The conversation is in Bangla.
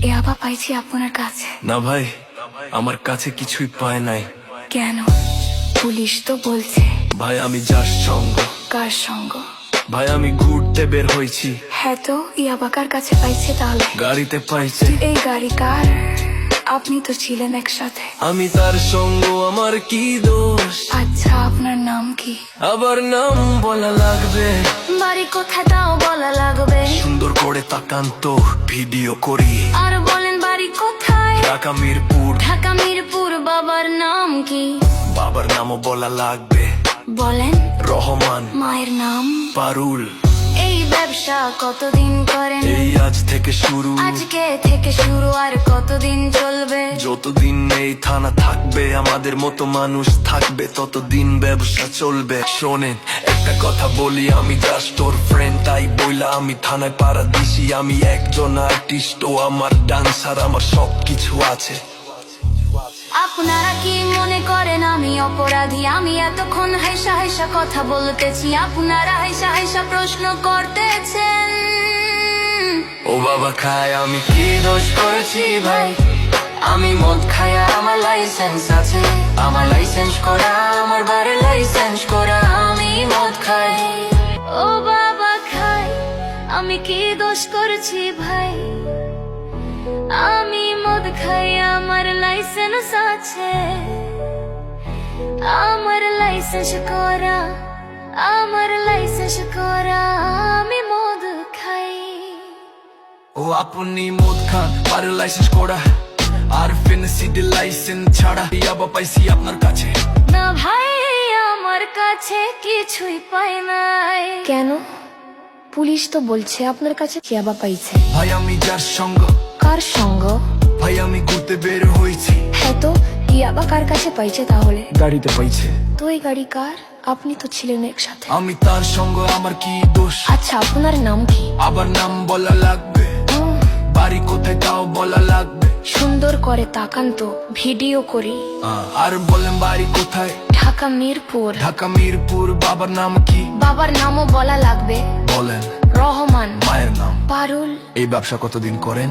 ইয়াবা পাইছি আপনার কাছে। না ভাই, আমার কাছে কিছুই পায় নাই। কেন? পুলিশ তো বলছে। ভাই আমি যার সঙ্গ। কার সঙ্গ? ভাই আমি ঘুরতে বের হয়েছি। হ্যাঁ তো ইয়াবা কার কাছে পাইছে তাহলে? গাড়িতে পাইছে। এই গাড়ি কার? আপনি তো ছিলেন একসাথে। আমি তার সঙ্গ, আমার কি দোষ? আচ্ছা আপনার নাম কি? আবার নাম বলা লাগবে? বাড়ি কোথায় তাও বলা লাগবে? সুন্দর করে তাকান তো, ভিডিও করি। আর বলেন বাড়ি কোথায়? ঢাকা মিরপুর। ঢাকা মিরপুর। বাবার নাম কি? বাবার নামও বলা লাগবে। বলেন। রহমান। মায়ের নাম? পারুল। এই ব্যবসা কতদিন করেন? এই আজ থেকে শুরু। আজকে থেকে শুরু, আর কতদিন চলবে? যতদিন এই থানা থাকবে, আমাদের মতো মানুষ থাকবে, ততদিন ব্যবসা চলবে। শোনেন একটা কথা বলি, আমি জাস্ট ওর ফ্রেন্ড, তাই বইলা আমি থানায় পাড়া দিছি। আমি একজন আর্টিস্ট, ও আমার ডান্সার, আমার সবকিছু আছে। আপনারা কি মনে করেন আমি অপরাধী? আমি এতক্ষণ হাইসা হাইসা কথা বলতেছি, আপনারা হাইসা হাইসা প্রশ্ন করতেছেন। ও বাবা খায়, আমি কি দোষ করেছি ভাই? আমি মদ খাই, আমার লাইসেন্স আছে, আমার লাইসেন্স করা, আমার বাড়ির লাইসেন্স করা। আমি মদ খাই। ও বাবা খাই, আমি কি দোষ করেছি ভাই? আমি মদ খাই, আমার লাইসেন্স আছে, আমার লাইসেন্স করা, আমার লাইসেন্স করা। আমি মদ খাই। ও আপনি মদ খান, আর লাইসেন্স করা, আর ফেন্সিডি লাইসেন্স ছাড়া ইয়াবা পাইছি আপনার কাছে। না ভাই, আমার কাছে কিছুই পাই নাই। কেন? পুলিশ তো বলছে আপনার কাছে ইয়াবা পাইছে। ভাই আমি যার সঙ্গ। কার সঙ্গ? ভাই আমি ঘুরতে বের হয়েছি। হ্যাঁ তো ইয়াবা কার কাছে পাইছে তাহলে? গাড়িতে পাইছে। তো এই গাড়ি কার? আপনি তো ছিলেন একসাথে। আমি তার সঙ্গ, আমার কি দোষ? আচ্ছা আপনার নাম কি? আবার নাম বলা লাগবে? বাড়ি কোথায় তাও বলা লাগবে? সুন্দর করে তাকান তো, ভিডিও করি। আর বলেন বাড়ি কোথায়? ঢাকা মিরপুর। ঢাকা মিরপুর। বাবার নাম কি? বাবার নামও বলা লাগবে। বলেন। রহমান। মায়ের নাম? পারুল। এই ব্যবসা কতদিন করেন?